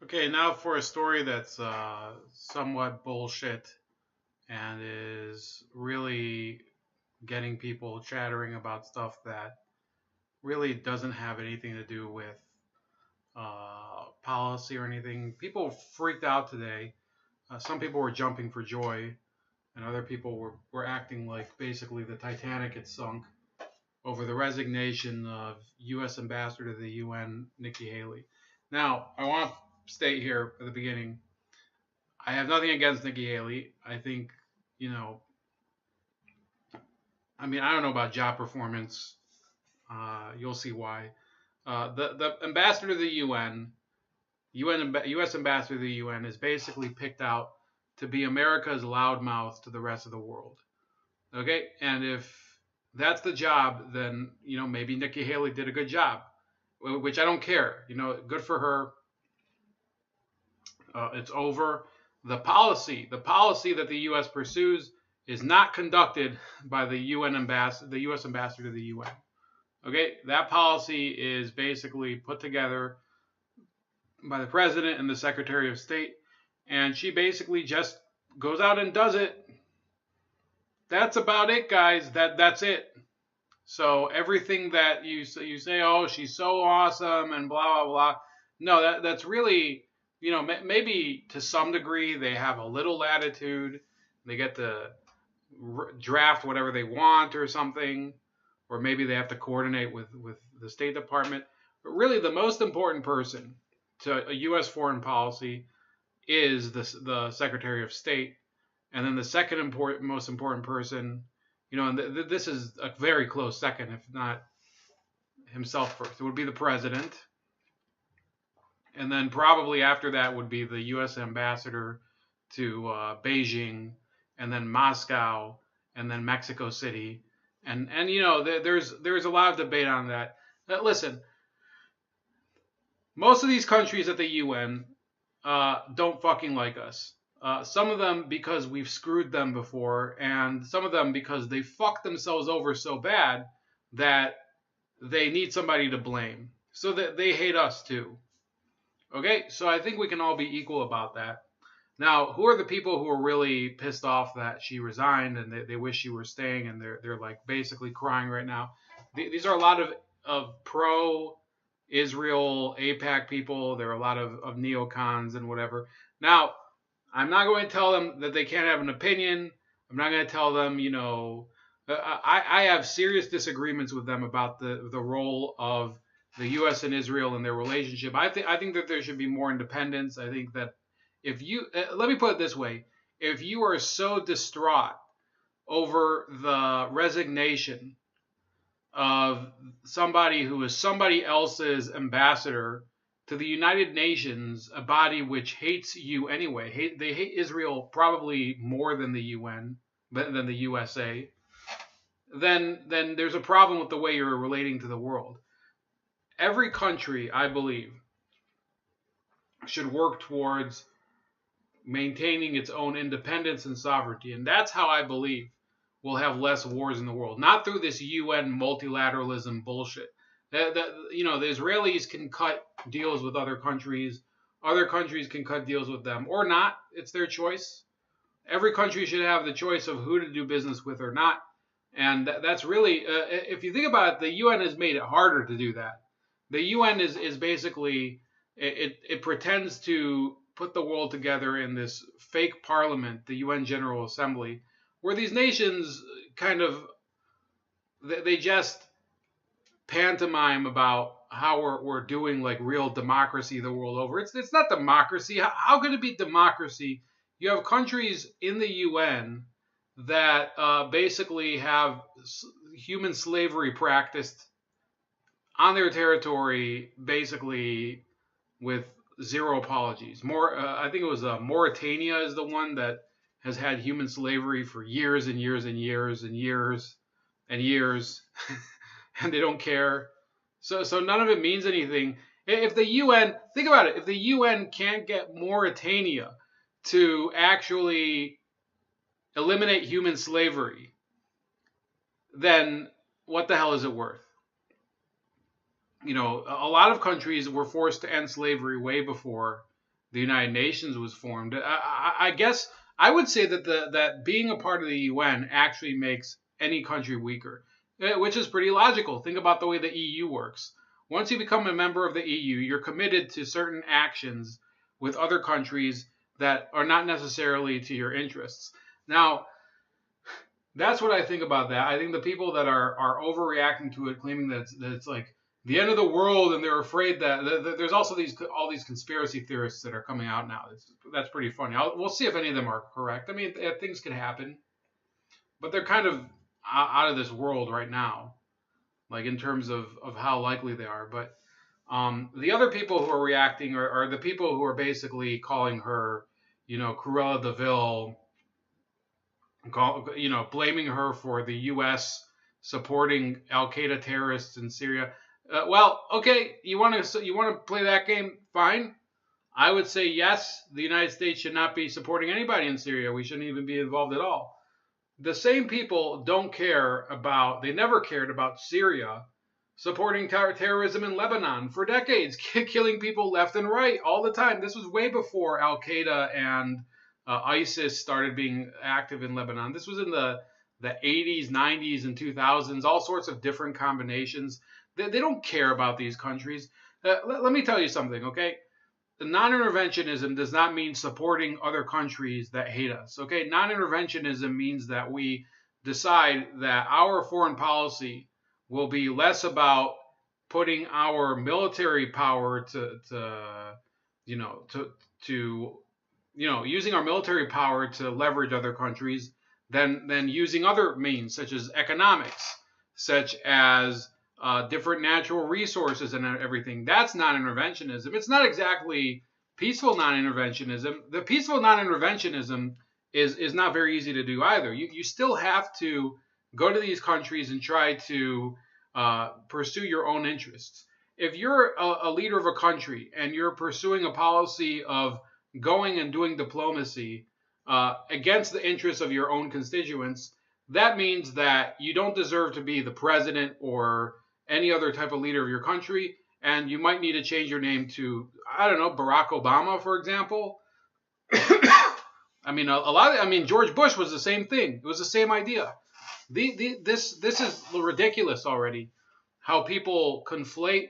Okay, now for a story that's somewhat bullshit and is really getting people chattering about stuff that really doesn't have anything to do with policy or anything. People freaked out today. Some people were jumping for joy, and other people were acting like basically the Titanic had sunk over the resignation of U.S. Ambassador to the UN, Nikki Haley. Now, I want to state here at the beginning I have nothing against Nikki Haley. I think, you know, I mean, I don't know about job performance. You'll see why. The ambassador to the U.S. ambassador to the UN is basically picked out to be America's loudmouth to the rest of the world. Okay, and if that's the job, then maybe Nikki Haley did a good job, which I don't care. Good for her. It's over. The policy that the U.S. pursues is not conducted by the the U.S. ambassador to the UN. Okay, that policy is basically put together by the president and the secretary of state, and she basically just goes out and does it. That's about it, guys. That's it. So everything that you say, oh, she's so awesome and blah blah blah. No, that's really, maybe to some degree they have a little latitude. They get to draft whatever they want or something, or maybe they have to coordinate with the State Department. But really, the most important person to a U.S. foreign policy is the Secretary of State, and then the second most important person, and this is a very close second, if not himself first. It would be the president, and then probably after that would be the U.S. ambassador to Beijing, and then Moscow, and then Mexico City, and there's a lot of debate on that. Listen, most of these countries at the UN don't fucking like us. Some of them because we've screwed them before, and some of them because they fucked themselves over so bad that they need somebody to blame. So that they hate us too. Okay, so I think we can all be equal about that. Now, who are the people who are really pissed off that she resigned and they wish she were staying and they're like basically crying right now? These are a lot of pro Israel APAC people. There are a lot of neocons and whatever. Now, I'm not going to tell them that they can't have an opinion. I'm not going to tell them, I have serious disagreements with them about the role of the U.S. and Israel and their relationship. I think that there should be more independence. I think that if you let me put it this way, if you are so distraught over the resignation of somebody who is somebody else's ambassador to the United Nations, a body which hates you anyway. They hate Israel probably more than the UN, than the USA. Then there's a problem with the way you're relating to the world. Every country, I believe, should work towards maintaining its own independence and sovereignty, and that's how I believe we'll have less wars in the world. Not through this UN multilateralism bullshit. The Israelis can cut deals with other countries can cut deals with them or not. It's their choice. Every country should have the choice of who to do business with or not. And that's really, if you think about it, the UN has made it harder to do that. The UN is basically, it pretends to put the world together in this fake parliament, the UN General Assembly, where these nations kind of, they just pantomime about how we're doing like real democracy the world over. It's not democracy. How could it be democracy? You have countries in the UN that basically have human slavery practiced on their territory, basically with zero apologies. I think it was Mauritania is the one that has had human slavery for years and years and years and years and years, and they don't care. So none of it means anything. If the UN, think about it, if the UN can't get Mauritania to actually eliminate human slavery, then what the hell is it worth? A lot of countries were forced to end slavery way before the United Nations was formed. I guess I would say that that being a part of the UN actually makes any country weaker, which is pretty logical. Think about the way the EU works. Once you become a member of the EU, you're committed to certain actions with other countries that are not necessarily to your interests. Now, that's what I think about that. I think the people that are overreacting to it, claiming that it's like the end of the world, and they're afraid that there's also all these conspiracy theorists that are coming out now. That's pretty funny. We'll see if any of them are correct. I mean, things can happen, but they're kind of out of this world right now, like in terms of how likely they are. But the other people who are reacting are the people who are basically calling her, Cruella de Vil, blaming her for the U.S. supporting Al Qaeda terrorists in Syria. Well, okay, you want to play that game? Fine. I would say yes. The United States should not be supporting anybody in Syria. We shouldn't even be involved at all. The same people don't care about. They never cared about Syria supporting terrorism in Lebanon for decades, killing people left and right all the time. This was way before Al Qaeda and ISIS started being active in Lebanon. This was in the 80s, 90s, and 2000s, all sorts of different combinations. They don't care about these countries. Let me tell you something, okay? The non-interventionism does not mean supporting other countries that hate us, okay? Non-interventionism means that we decide that our foreign policy will be less about putting our military power using our military power to leverage other countries than using other means such as economics, such as different natural resources and everything. That's non-interventionism. It's not exactly peaceful non-interventionism. The peaceful non-interventionism is not very easy to do either. You still have to go to these countries and try to pursue your own interests. If you're a leader of a country and you're pursuing a policy of going and doing diplomacy against the interests of your own constituents, that means that you don't deserve to be the president or any other type of leader of your country, and you might need to change your name to, I don't know, Barack Obama, for example. I mean, George Bush was the same thing. It was the same idea. This is ridiculous already. How people conflate,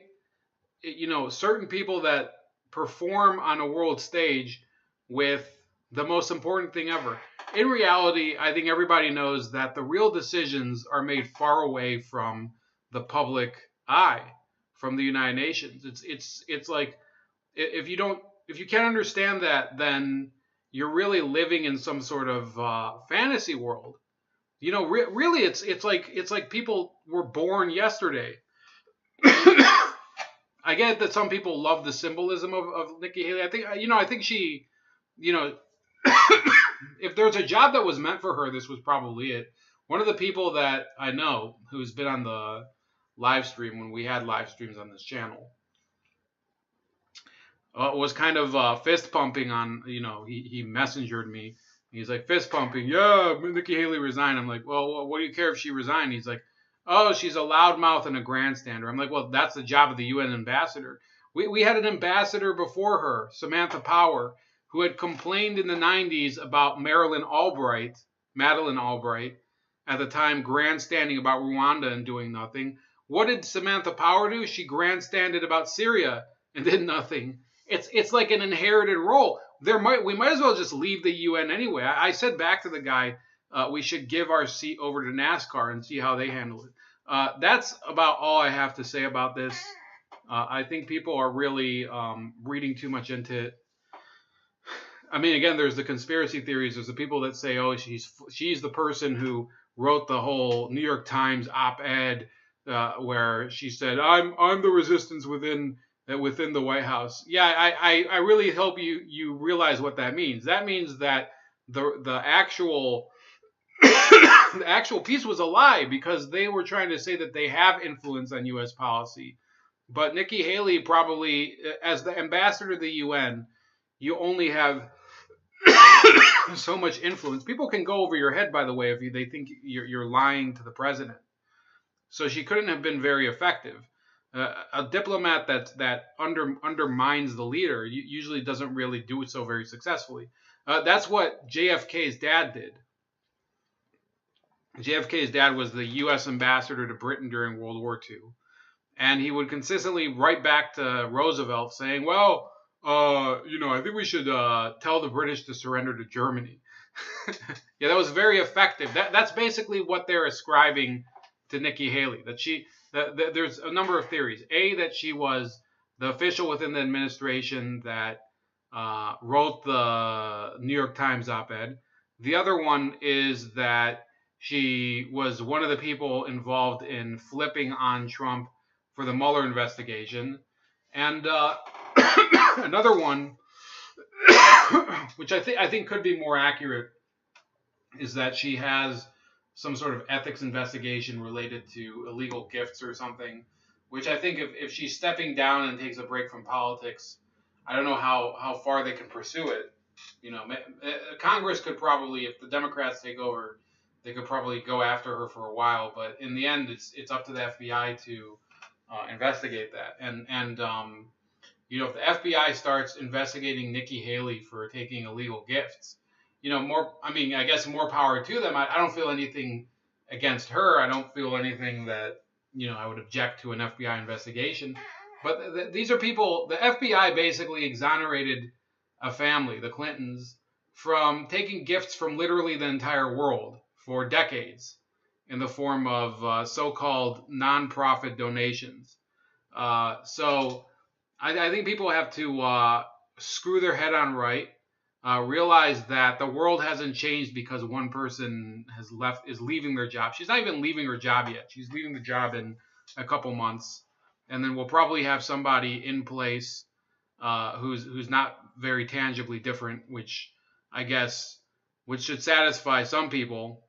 certain people that perform on a world stage with the most important thing ever. In reality, I think everybody knows that the real decisions are made far away from the public eye, from the United Nations. It's like if you can't understand that, then you're really living in some sort of fantasy world. Really, it's like people were born yesterday. I get that some people love the symbolism of Nikki Haley. I think she, if there's a job that was meant for her, this was probably it. One of the people that I know who's been on the live stream when we had live streams on this channel was kind of fist pumping on, he messengered me. He's like, fist pumping. Yeah, Nikki Haley resigned. I'm like, well, what do you care if she resigned? He's like, oh, she's a loudmouth and a grandstander. I'm like, well, that's the job of the UN ambassador. We had an ambassador before her, Samantha Power, who had complained in the 90s about Madeleine Albright, at the time grandstanding about Rwanda and doing nothing. What did Samantha Power do? She grandstanded about Syria and did nothing. It's like an inherited role. We might as well just leave the UN anyway. I said back to the guy, we should give our seat over to NASCAR and see how they handle it. That's about all I have to say about this. I think people are really reading too much into it. I mean, again, there's the conspiracy theories. There's the people that say, oh, she's the person who wrote the whole New York Times op-ed where she said, I'm the resistance within the White House. Yeah, I really hope you realize what that means. That means that the actual the actual piece was a lie, because they were trying to say that they have influence on U.S. policy. But Nikki Haley probably, as the ambassador to the UN, you only have so much influence. People can go over your head, by the way, if they think you're lying to the president. So she couldn't have been very effective. A diplomat that undermines the leader usually doesn't really do it so very successfully. That's what JFK's dad did. JFK's dad was the U.S. ambassador to Britain during World War II, and he would consistently write back to Roosevelt saying, "Well, I think we should tell the British to surrender to Germany." Yeah, that was very effective. That's basically what they're ascribing to Nikki Haley. There's a number of theories. A, that she was the official within the administration that wrote the New York Times op-ed. The other one is that she was one of the people involved in flipping on Trump for the Mueller investigation. And another one, which I think could be more accurate, is that she has some sort of ethics investigation related to illegal gifts or something, which I think if she's stepping down and takes a break from politics, I don't know how far they can pursue it. Congress could probably, if the Democrats take over, they could probably go after her for a while. But in the end, it's up to the FBI to investigate that. And if the FBI starts investigating Nikki Haley for taking illegal gifts, I guess more power to them. I don't feel anything against her. I don't feel anything that, I would object to an FBI investigation. But these are people, the FBI basically exonerated a family, the Clintons, from taking gifts from literally the entire world for decades in the form of so-called nonprofit donations. So I think people have to screw their head on right. Realize that the world hasn't changed because one person is leaving their job. She's not even leaving her job yet. She's leaving the job in a couple months, and then we'll probably have somebody in place who's not very tangibly different, which should satisfy some people.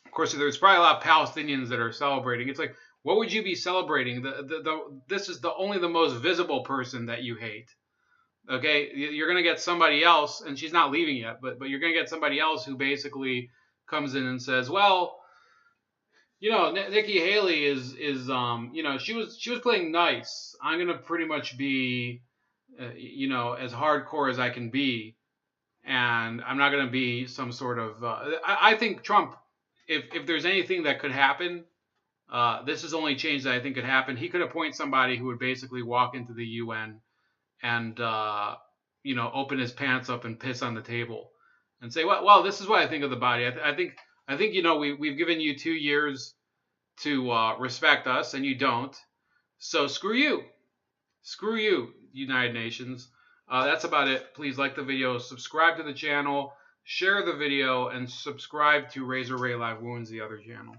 Of course, there's probably a lot of Palestinians that are celebrating. It's like, what would you be celebrating? This is only the most visible person that you hate. Okay, you're going to get somebody else, and she's not leaving yet, but you're going to get somebody else who basically comes in and says, well, Nikki Haley is she was playing nice. I'm going to pretty much be as hardcore as I can be, and I'm not going to be some sort of I think Trump, if there's anything that could happen, this is the only change that I think could happen. He could appoint somebody who would basically walk into the UN and open his pants up and piss on the table and say, well, this is what I think of the body. I think we've given you 2 years to respect us, and you don't. So screw you, United Nations. That's about it. Please like the video, subscribe to the channel, share the video, and subscribe to Razor Ray Live Wounds, the other channel.